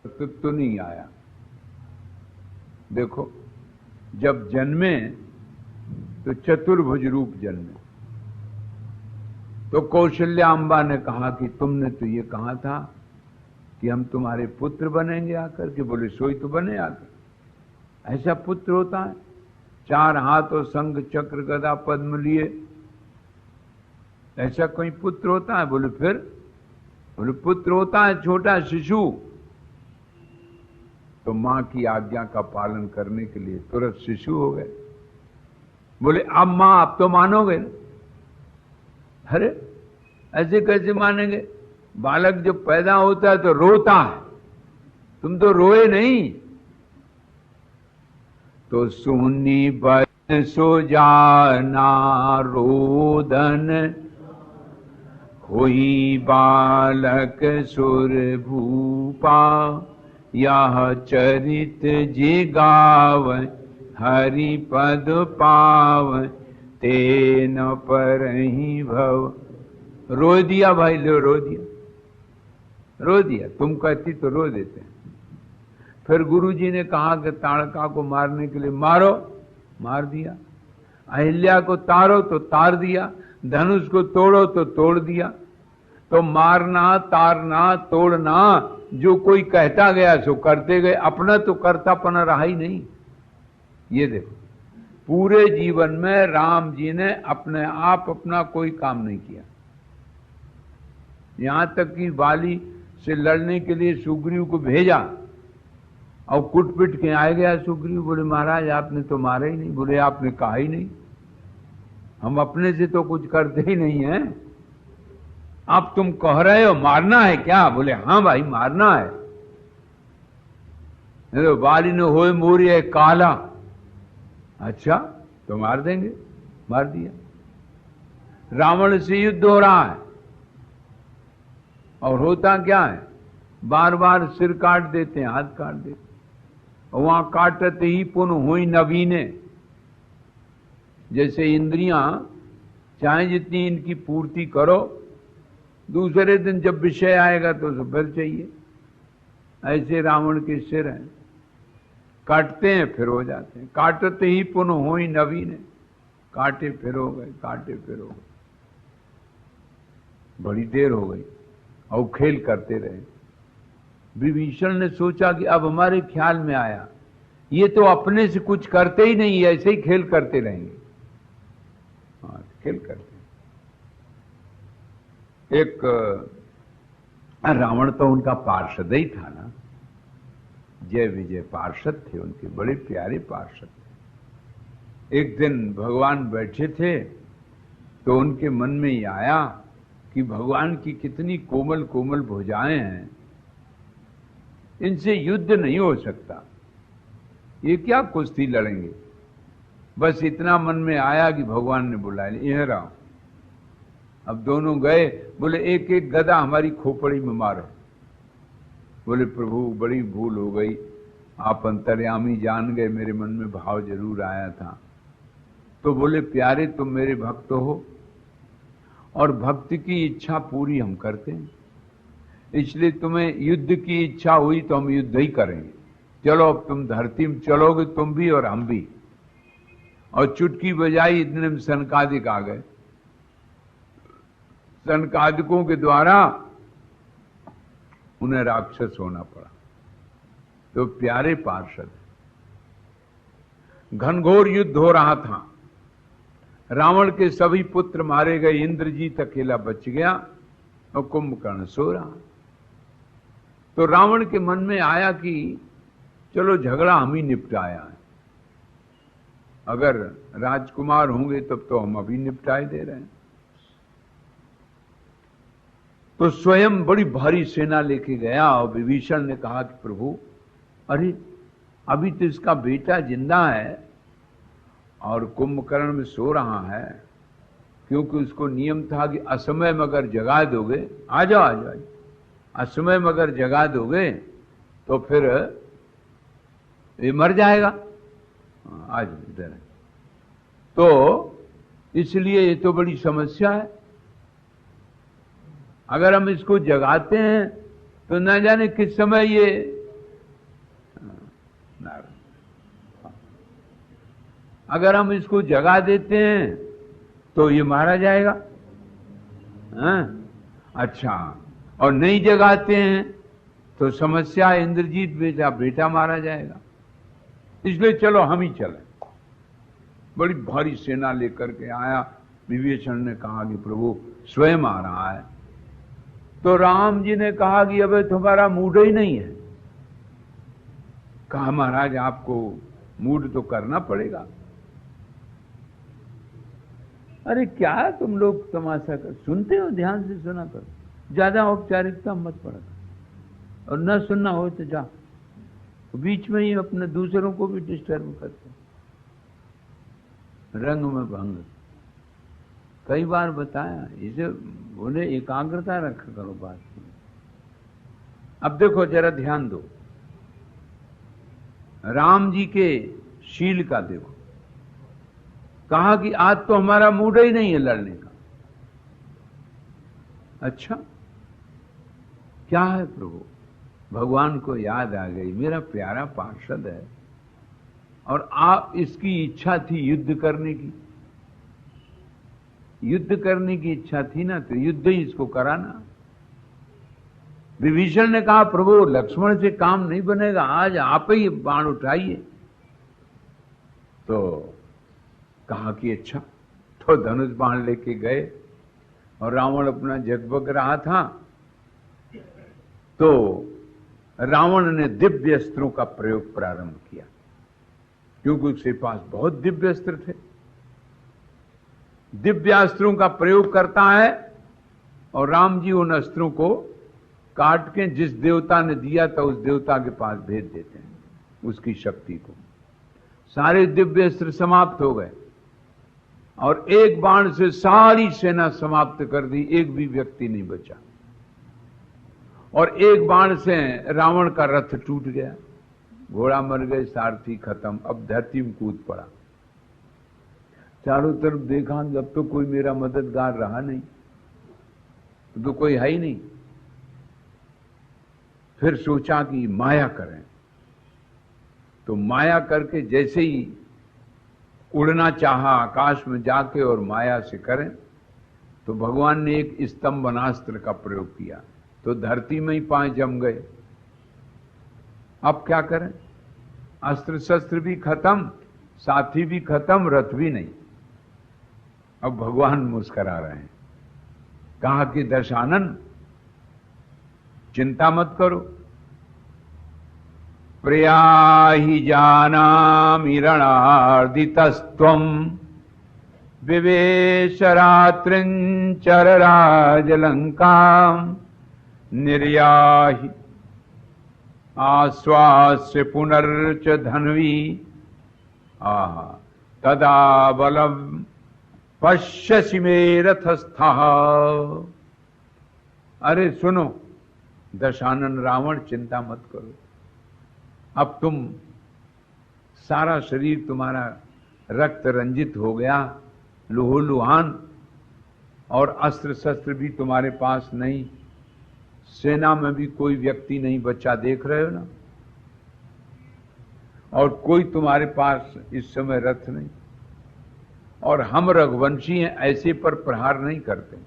तो नहीं आया। देखो, जब जन्मे तो चतुर्भुज रूप जन्मे। तो कौशल्या अम्बा ने कहा कि तुमने तो ये कहा था कि हम तुम्हारे पुत्र बनेंगे आकर के। बोले सोई तो बने आकर। ऐसा पुत्र होता है? 4 हाथ और शंख चक्र गदा पद्म लिए, ऐसा कोई पुत्र होता है? बोले फिर? बोले पुत्र होता है छोटा शिशु। तो मां की आज्ञा का पालन करने के लिए तुरंत शिशु हो गए। बोले अब मां, अब तो मानोगे? अरे ऐसे कैसे मानेंगे? बालक जब पैदा होता है तो रोता है, तुम तो रोए नहीं। तो सुनी बन सो जाना रोदन, होई बालक सुर भूपा। यह चरित जे गाव, हरि पद पाव। तेन परहि भव। रो दिया भाई, रो दिया, रो दिया। तुम कहती तो रो देते। फिर गुरुजी ने कहा कि ताड़का को मारने के लिए मारो, मार दिया। अहिल्या को तारो तो तार दिया। धनुष को तोड़ो तो तोड़ दिया। तो मारना, तारना, तोड़ना जो कोई कहता गया सो करते गए, अपना तो कर्तापना रहा ही नहीं। ये देखो, पूरे जीवन में राम जी ने अपने आप अपना कोई काम नहीं किया। यहां तक कि वाली से लड़ने के लिए सुग्रीव को भेजा और कुटपिट के आ गया सुग्रीव। बोले महाराज आपने तो मारा ही नहीं। बोले आपने कहा ही नहीं, हम अपने से तो कुछ करते ही नहीं है। अब तुम कह रहे हो मारना है क्या? बोले हाँ भाई मारना है। तो वाली ने होए मोरिया काला, अच्छा तो मार देंगे, मार दिया। रावण से युद्ध हो रहा है और होता क्या है, बार बार सिर काट देते हैं, हाथ काट देते हैं। और वहां काटते ही पुनः हुई नवीने। जैसे इंद्रियां चाहे जितनी इनकी पूर्ति करो, दूसरे दिन जब विषय आएगा तो उसे फिर चाहिए। ऐसे रावण के सिर हैं, काटते हैं फिर हो जाते हैं। काटते ही पुनः हुई नवीने। काटे फिर हो गए, काटे फिर हो गए। बड़ी देर हो गई और खेल करते रहे। विभीषण ने सोचा कि अब हमारे ख्याल में आया, ये तो अपने से कुछ करते ही नहीं, ऐसे ही खेल करते रहेंगे। हाँ, खेल करते। एक रावण तो उनका पार्षद ही था ना, जय विजय पार्षद थे उनके, बड़े प्यारे पार्षद थे। एक दिन भगवान बैठे थे तो उनके मन में ही आया कि भगवान की कितनी कोमल कोमल भुजाएं हैं, इनसे युद्ध नहीं हो सकता, ये क्या कुश्ती लड़ेंगे। बस इतना मन में आया कि भगवान ने बुलाया, यह रहा। अब दोनों गए। बोले एक एक गदा हमारी खोपड़ी में मारो। बोले प्रभु बड़ी भूल हो गई, आप अंतर्यामी जान गए, मेरे मन में भाव जरूर आया था। तो बोले प्यारे तुम मेरे भक्त हो और भक्ति की इच्छा पूरी हम करते हैं, इसलिए तुम्हें युद्ध की इच्छा हुई तो हम युद्ध ही करेंगे। चलो अब तुम धरती में चलोगे, तुम भी और हम भी। और चुटकी बजाई, इतने में सनकादिक आ गए। सनकादिकों के द्वारा उन्हें राक्षस होना पड़ा। तो प्यारे पार्षद, घनघोर युद्ध हो रहा था। रावण के सभी पुत्र मारे गए, इंद्रजीत अकेला बच गया और कुंभकर्ण सो रहा। तो रावण के मन में आया कि चलो झगड़ा हम ही निपटाया है, अगर राजकुमार होंगे तब तो हम अभी निपटाए दे रहे हैं। तो स्वयं बड़ी भारी सेना लेके गया और विभीषण ने कहा कि प्रभु अरे अभी तो इसका बेटा जिंदा है और कुंभकर्ण में सो रहा है, क्योंकि उसको नियम था कि असमय में अगर जगा दोगे, आ जाओ आ जाओ, असमय में अगर जगा दोगे तो फिर ये मर जाएगा। आज इधर है, तो इसलिए ये तो बड़ी समस्या है। अगर हम इसको जगाते हैं तो न जाने किस समय ये नारायण। अगर हम इसको जगा देते हैं तो ये मारा जाएगा, अच्छा, और नहीं जगाते हैं तो समस्या, इंद्रजीत बेटा मारा जाएगा। इसलिए चलो हम ही चले। बड़ी भारी सेना लेकर के आया। विभीषण ने कहा कि प्रभु स्वयं आ रहा है। तो राम जी ने कहा कि अबे तुम्हारा मूड ही नहीं है। कहा महाराज आपको मूड तो करना पड़ेगा। अरे क्या तुम लोग तमाशा कर, सुनते हो, ध्यान से सुना करो, ज्यादा औपचारिकता मत पड़ा, और न सुनना हो तो जा, बीच में ही अपने दूसरों को भी डिस्टर्ब करते, रंग में भंग। कई बार बताया इसे, बोले एकाग्रता रखा करो बात में। अब देखो जरा ध्यान दो, राम जी के शील का देखो। कहा कि आज तो हमारा मूड ही नहीं है लड़ने का। अच्छा क्या है प्रभु? भगवान को याद आ गई, मेरा प्यारा पार्षद है और आप, इसकी इच्छा थी युद्ध करने की, युद्ध करने की इच्छा थी ना, तो युद्ध ही इसको कराना। विभीषण ने कहा प्रभु लक्ष्मण से काम नहीं बनेगा, आज आप ही बाण उठाइए। तो कहा कि अच्छा, तो धनुष बाण लेके गए और रावण अपना जगबग रहा था। तो रावण ने दिव्य अस्त्रों का प्रयोग प्रारंभ किया, क्योंकि उसके पास बहुत दिव्य अस्त्र थे। दिव्य अस्त्रों का प्रयोग करता है और राम जी उन अस्त्रों को काट के जिस देवता ने दिया था उस देवता के पास भेज देते हैं, उसकी शक्ति को। सारे दिव्य अस्त्र समाप्त हो गए और एक बाण से सारी सेना समाप्त कर दी, एक भी व्यक्ति नहीं बचा। और एक बाण से रावण का रथ टूट गया, घोड़ा मर गए, सारथी खत्म, अब धरती में कूद पड़ा। चारों तरफ देखा, अब तो कोई मेरा मददगार रहा नहीं, तो कोई है ही नहीं। फिर सोचा कि माया करें, तो माया करके जैसे ही उड़ना चाहा आकाश में जाके और माया से करें, तो भगवान ने एक स्तंभनास्त्र का प्रयोग किया, तो धरती में ही पांव जम गए। अब क्या करें? अस्त्र शस्त्र भी खत्म, साथी भी खत्म, रथ भी नहीं। अब भगवान मुस्कुरा रहे हैं। कहा कि दशानन चिंता मत करो, प्रियाहि जानामि रणार्दितस्त्वं विवेश रात्रिंचर राजलंकां निर्याहि आश्वास्य पुनर्च धन्वी तदा बलम पश्यसि मे रथस्थः। अरे सुनो दशानन रावण, चिंता मत करो, अब तुम सारा शरीर तुम्हारा रक्त रंजित हो गया, लुहान, और अस्त्र शस्त्र भी तुम्हारे पास नहीं, सेना में भी कोई व्यक्ति नहीं बचा, देख रहे हो ना, और कोई तुम्हारे पास इस समय रथ नहीं, और हम रघुवंशी हैं, ऐसे पर प्रहार नहीं करते।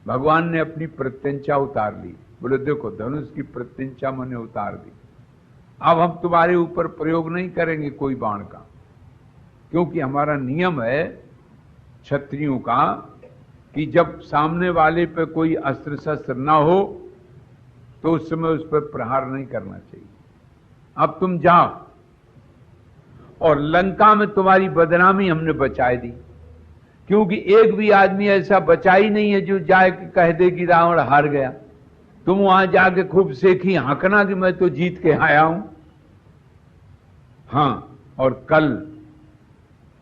भगवान ने अपनी प्रत्यंचा उतार ली, बोले देखो धनुष की प्रत्यंचा मैंने उतार दी, अब हम तुम्हारे ऊपर प्रयोग नहीं करेंगे कोई बाण का, क्योंकि हमारा नियम है क्षत्रियों का कि जब सामने वाले पे कोई अस्त्र शस्त्र ना हो तो उस समय उस पर प्रहार नहीं करना चाहिए। अब तुम जाओ, और लंका में तुम्हारी बदनामी हमने बचाई दी, क्योंकि एक भी आदमी ऐसा बचा ही नहीं है जो जाए कि कह दे कि रावण हार गया। तुम वहां जाके खूब सेखी हाँकना कि मैं तो जीत के आया हूं। हाँ, और कल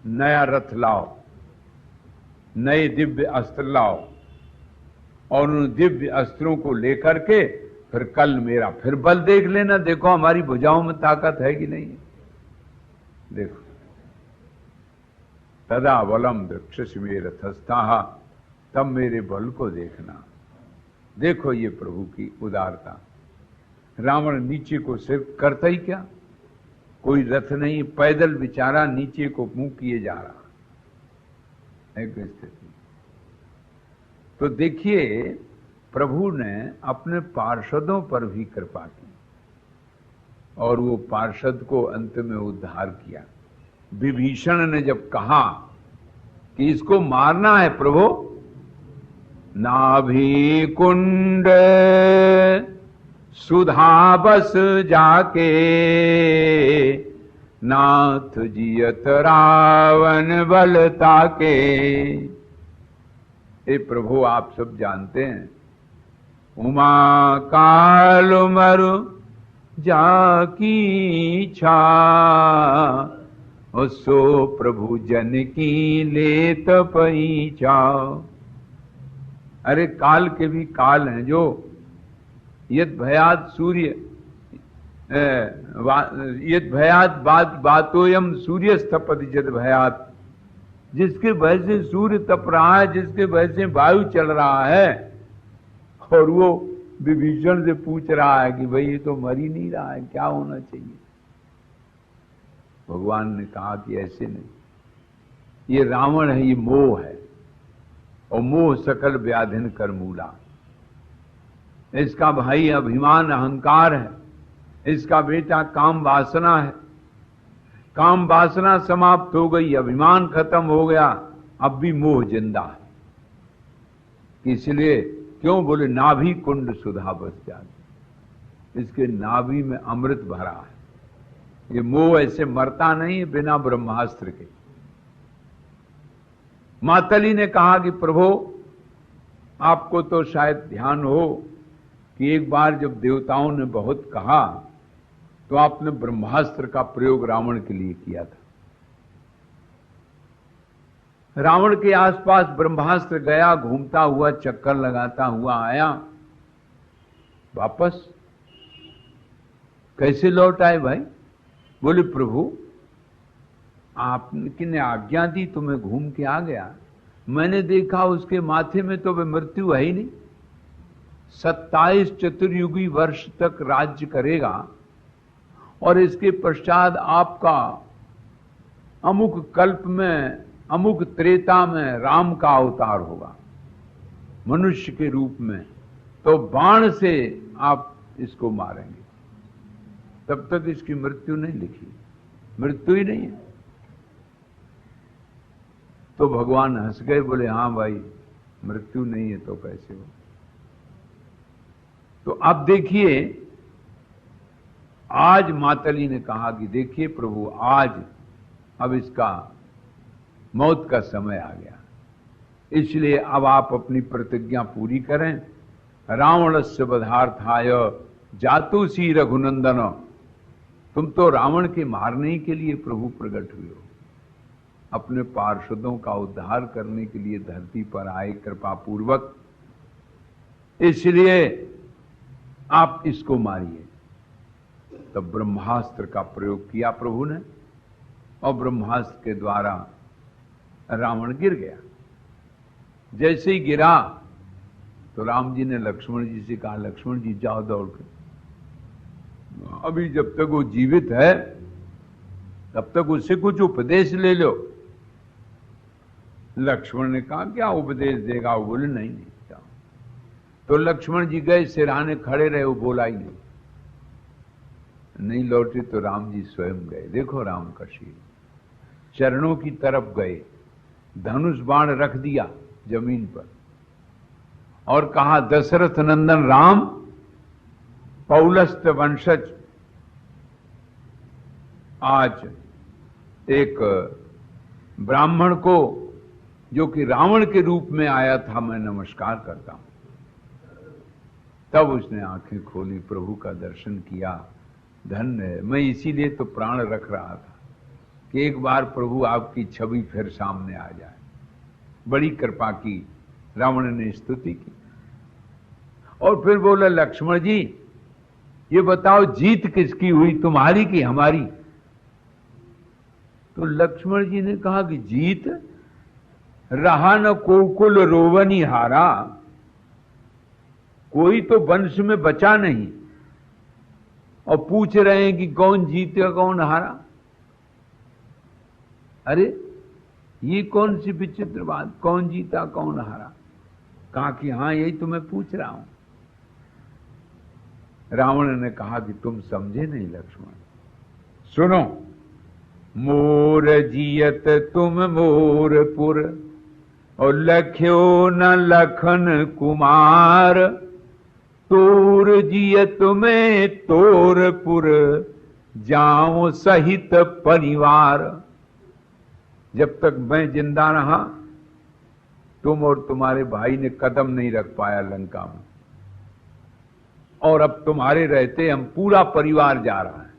नया रथ लाओ, नए दिव्य अस्त्र लाओ, और उन दिव्य अस्त्रों को लेकर के फिर कल मेरा फिर बल देख लेना, देखो हमारी भुजाओं में ताकत है कि नहीं है। देखो तदा बलम दृक्षसि मे रथस्थः, तब मेरे बल को देखना। देखो ये प्रभु की उदारता। रावण नीचे को सिर्फ करता ही क्या, कोई रथ नहीं, पैदल बेचारा नीचे को मुंह किए जा रहा है स्थिति। तो देखिए प्रभु ने अपने पार्षदों पर भी कृपा की और वो पार्षद को अंत में उद्धार किया। विभीषण ने जब कहा कि इसको मारना है प्रभु, नाभि कुंड सुधा बस जाके नाथ जियत रावण बल ताके। ए प्रभु आप सब जानते हैं, उमा काल मरु जाकी छा, सो प्रभु जन की लेत पैचा। अरे काल के भी काल हैं जो यद भयात सूर्य यद भयात बातोयम सूर्य स्थपति जद भयात, जिसके भय से सूर्य तप रहा है, जिसके भय से वायु चल रहा है, और वो विभीषण से पूछ रहा है कि भाई ये तो मर ही नहीं रहा है, क्या होना चाहिए। भगवान ने कहा कि ऐसे नहीं, ये रावण है, ये मोह है, और मोह सकल व्याधिन कर मूला। इसका भाई अभिमान अहंकार है, इसका बेटा काम वासना है। काम वासना समाप्त हो गई, अभिमान खत्म हो गया, अब भी मोह जिंदा है। इसलिए क्यों बोले नाभि कुंड सुधा बस जाती, इसके नाभि में अमृत भरा है। ये मोह ऐसे मरता नहीं है बिना ब्रह्मास्त्र के। मातली ने कहा कि प्रभु आपको तो शायद ध्यान हो कि एक बार जब देवताओं ने बहुत कहा तो आपने ब्रह्मास्त्र का प्रयोग रावण के लिए किया था। रावण के आसपास ब्रह्मास्त्र गया, घूमता हुआ, चक्कर लगाता हुआ आया, वापस कैसे लौट आए भाई? बोले प्रभु आपने आज्ञा दी तो मैं घूम के आ गया, मैंने देखा उसके माथे में तो वे मृत्यु है ही नहीं। 27 चतुर्युगी वर्ष तक राज्य करेगा और इसके पश्चात आपका अमुक कल्प में, अमुक त्रेता में राम का अवतार होगा मनुष्य के रूप में, तो बाण से आप इसको मारेंगे। तब तक इसकी मृत्यु नहीं लिखी, मृत्यु ही नहीं है। तो भगवान हंस गए, बोले हाँ भाई मृत्यु नहीं है तो कैसे हो। तो अब देखिए आज मातली ने कहा कि देखिए प्रभु आज अब इसका मौत का समय आ गया, इसलिए अब आप अपनी प्रतिज्ञा पूरी करें। रावणस्य वधार्थाय जातु सी रघुनंदन, तुम तो रावण के मारने के लिए प्रभु प्रकट हुए हो, अपने पार्षदों का उद्धार करने के लिए धरती पर आए कृपा पूर्वक, इसलिए आप इसको मारिए। तब ब्रह्मास्त्र का प्रयोग किया प्रभु ने और ब्रह्मास्त्र के द्वारा रावण गिर गया। जैसे ही गिरा तो राम जी ने लक्ष्मण जी से कहा, लक्ष्मण जी जाओ दौड़ कर, अभी जब तक वो जीवित है तब तक उससे कुछ उपदेश ले लो। लक्ष्मण ने कहा क्या उपदेश देगा? वो बोले नहीं नहीं जाओ। तो लक्ष्मण जी गए, सिरहाने खड़े रहे, वो बोला ही नहीं लौटे। तो राम जी स्वयं गए। देखो राम का शील, चरणों की तरफ गए, धनुष बाण रख दिया जमीन पर और कहा, दशरथ नंदन राम पौलस्त वंशज, आज एक ब्राह्मण को जो कि रावण के रूप में आया था मैं नमस्कार करता हूं। तब उसने आंखें खोली, प्रभु का दर्शन किया। धन्य है, मैं इसीलिए तो प्राण रख रहा था कि एक बार प्रभु आपकी छवि फिर सामने आ जाए। बड़ी कृपा की, रावण ने स्तुति की और फिर बोला, लक्ष्मण जी ये बताओ जीत किसकी हुई, तुम्हारी कि हमारी? तो लक्ष्मण जी ने कहा कि जीत रहा न कोकुल रोवनी हारा, कोई तो वंश में बचा नहीं। और पूछ रहे हैं कि कौन जीतेगा कौन हारा। अरे ये कौन सी विचित्र बात, कौन जीता कौन हारा। कहा कि हां यही तो मैं पूछ रहा हूं। रावण ने कहा कि तुम समझे नहीं लक्ष्मण, सुनो। मोर जियत तुम मोरपुर और लख्यो न लखन कुमार, तोर जियत में तोरपुर जाऊं सहित परिवार। जब तक मैं जिंदा रहा तुम और तुम्हारे भाई ने कदम नहीं रख पाया लंका में, और अब तुम्हारे रहते हम पूरा परिवार जा रहा है।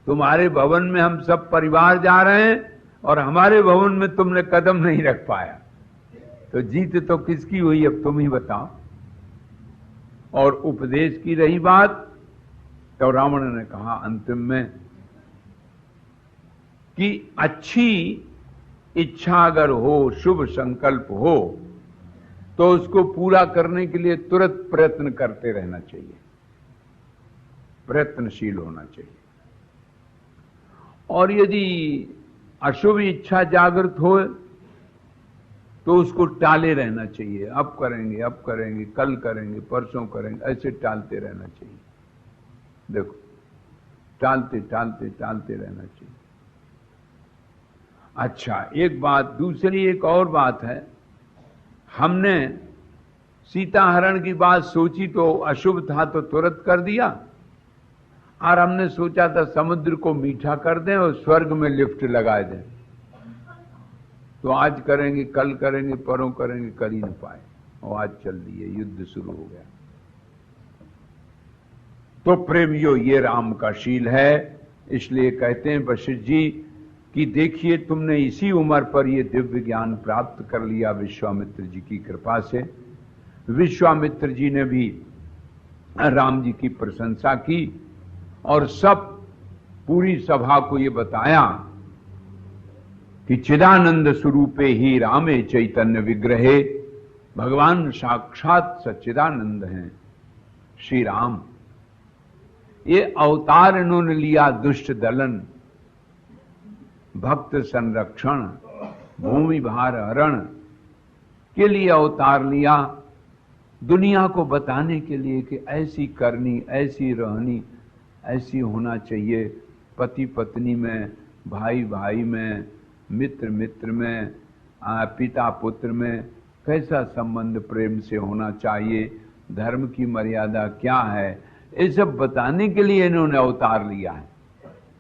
तुम्हारे भवन में हम सब परिवार जा रहे हैं और हमारे भवन में तुमने कदम नहीं रख पाया, तो जीत तो किसकी हुई अब तुम ही बताओ। और उपदेश की रही बात, तो रावण ने कहा अंतिम में कि अच्छी इच्छा अगर हो, शुभ संकल्प हो, तो उसको पूरा करने के लिए तुरंत प्रयत्न करते रहना चाहिए, प्रयत्नशील होना चाहिए। और यदि अशुभ इच्छा जागृत हो तो उसको टाले रहना चाहिए। अब करेंगे, कल करेंगे, परसों करेंगे, ऐसे टालते रहना चाहिए। देखो टालते रहना चाहिए। अच्छा एक बात, दूसरी एक और बात है, हमने सीता हरण की बात सोची तो अशुभ था तो तुरंत कर दिया, और हमने सोचा था समुद्र को मीठा कर दें और स्वर्ग में लिफ्ट लगा दें। तो आज करेंगे, कल करेंगे, परों करेंगे, कर ही नहीं पाए, और आज चल दिए, युद्ध शुरू हो गया। तो प्रेमियों ये राम का शील है। इसलिए कहते हैं वशिष्ठ जी कि देखिए तुमने इसी उम्र पर ये दिव्य ज्ञान प्राप्त कर लिया विश्वामित्र जी की कृपा से। विश्वामित्र जी ने भी राम जी की प्रशंसा की और सब पूरी सभा को ये बताया कि चिदानंद स्वरूपे ही रामे चैतन्य विग्रहे, भगवान साक्षात सच्चिदानंद हैं श्री राम। ये अवतार इन्होंने लिया दुष्ट दलन, भक्त संरक्षण, भूमि भार हरण के लिए अवतार लिया, दुनिया को बताने के लिए कि ऐसी करनी, ऐसी रहनी, ऐसी होना चाहिए। पति पत्नी में, भाई भाई में, मित्र मित्र में, पिता पुत्र में कैसा संबंध प्रेम से होना चाहिए, धर्म की मर्यादा क्या है, ये सब बताने के लिए इन्होंने अवतार लिया है।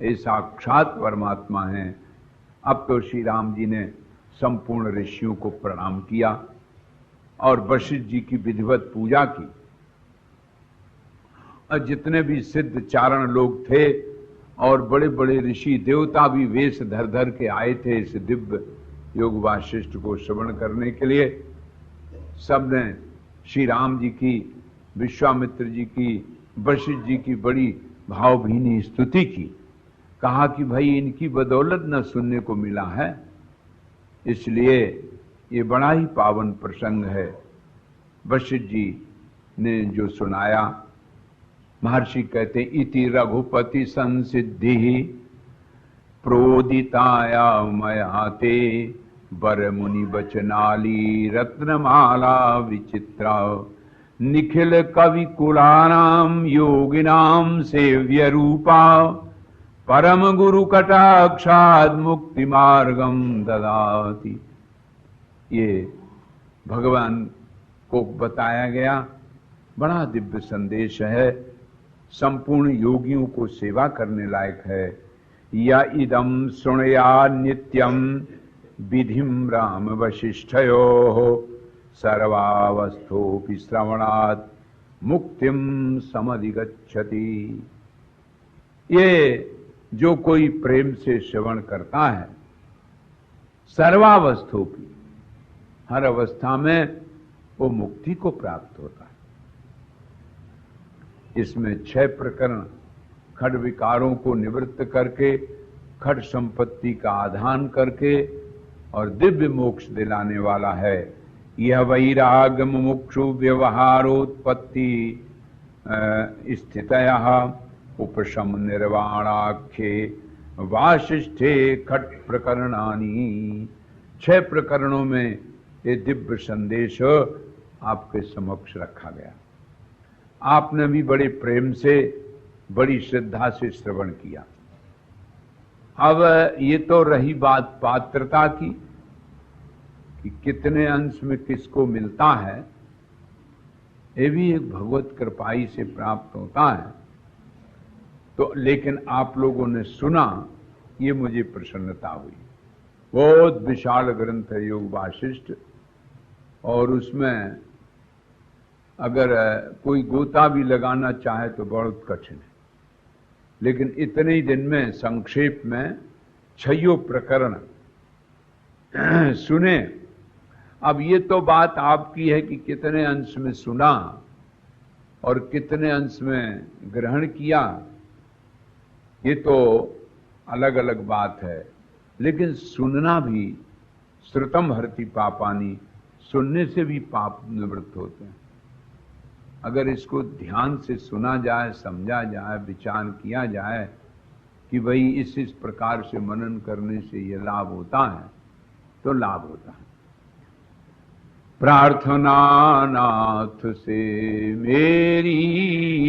ये साक्षात परमात्मा हैं। अब तो श्री राम जी ने संपूर्ण ऋषियों को प्रणाम किया और वशिष्ठ जी की विधिवत पूजा की, और जितने भी सिद्ध चारण लोग थे और बड़े बड़े ऋषि देवता भी वेश धर धर के आए थे इस दिव्य योग वाशिष्ठ को श्रवण करने के लिए। सबने श्री राम जी की, विश्वामित्र जी की, वशिष्ठ जी की बड़ी भावभीनी स्तुति की। कहा कि भाई इनकी बदौलत न सुनने को मिला है, इसलिए ये बड़ा ही पावन प्रसंग है। वशिष्ठ जी ने जो सुनाया, महर्षि कहते इति रघुपति संसिद्धि प्रोदिताया मया ते, बर मुनि वचनाली रत्नमाला विचित्रा, निखिल कवि कुलानाम योगिनाम सेव्य रूपा, परम गुरु कटाक्षाद मुक्ति मार्गम ददाति। ये भगवान को बताया गया बड़ा दिव्य संदेश है, संपूर्ण योगियों को सेवा करने लायक है। या इदम सुनया नित्यम विधिम राम वशिष्ठयोः, सर्वावस्थोपि श्रवणात् मुक्तिम समधिगच्छति। ये जो कोई प्रेम से श्रवण करता है, सर्वावस्थोपि, हर अवस्था में वो मुक्ति को प्राप्त होता है। इसमें 6 प्रकरण खड विकारों को निवृत्त करके, खड संपत्ति का आधान करके और दिव्य मोक्ष दिलाने वाला है। यह वैराग्य मुमुक्षु व्यवहारोत्पत्ति स्थितयः उपशम निर्वाणाख्ये वासिष्ठे खट प्रकरणानी। 6 प्रकरणों में ये दिव्य संदेश आपके समक्ष रखा गया। आपने भी बड़े प्रेम से, बड़ी श्रद्धा से श्रवण किया। अब ये तो रही बात पात्रता की कि कितने अंश में किसको मिलता है, ये भी एक भगवत कृपाई से प्राप्त होता है। तो लेकिन आप लोगों ने सुना, ये मुझे प्रसन्नता हुई। बहुत विशाल ग्रंथ है योग वासिष्ठ, और उसमें अगर कोई गोता भी लगाना चाहे तो बहुत कठिन है। लेकिन इतने ही दिन में संक्षेप में 6 प्रकरण सुने। अब ये तो बात आपकी है कि कितने अंश में सुना और कितने अंश में ग्रहण किया, ये तो अलग अलग बात है। लेकिन सुनना भी, श्रुतम हरति पापानी, सुनने से भी पाप निवृत्त होते हैं। अगर इसको ध्यान से सुना जाए, समझा जाए, विचार किया जाए कि भाई इस प्रकार से मनन करने से ये लाभ होता है, तो लाभ होता है। प्रार्थना नाथ से मेरी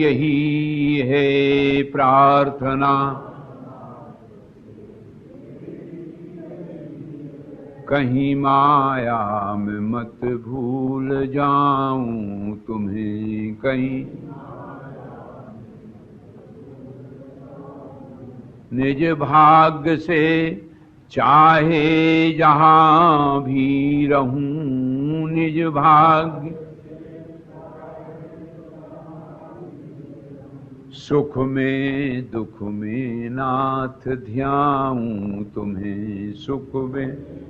यही है प्रार्थना, कहीं माया में मत भूल जाऊं तुम्हें कहीं, निज भाग्य से चाहे जहां भी रहूं, निज भाग्य सुख में दुख में नाथ ध्याऊं तुम्हें, सुख में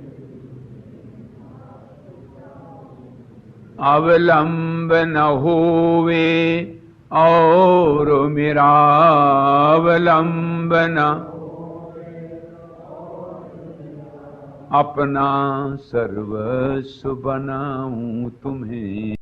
अवलंब न होवे और मेरा अवलंब न, अपना सर्वस्व बनाऊं तुम्हें।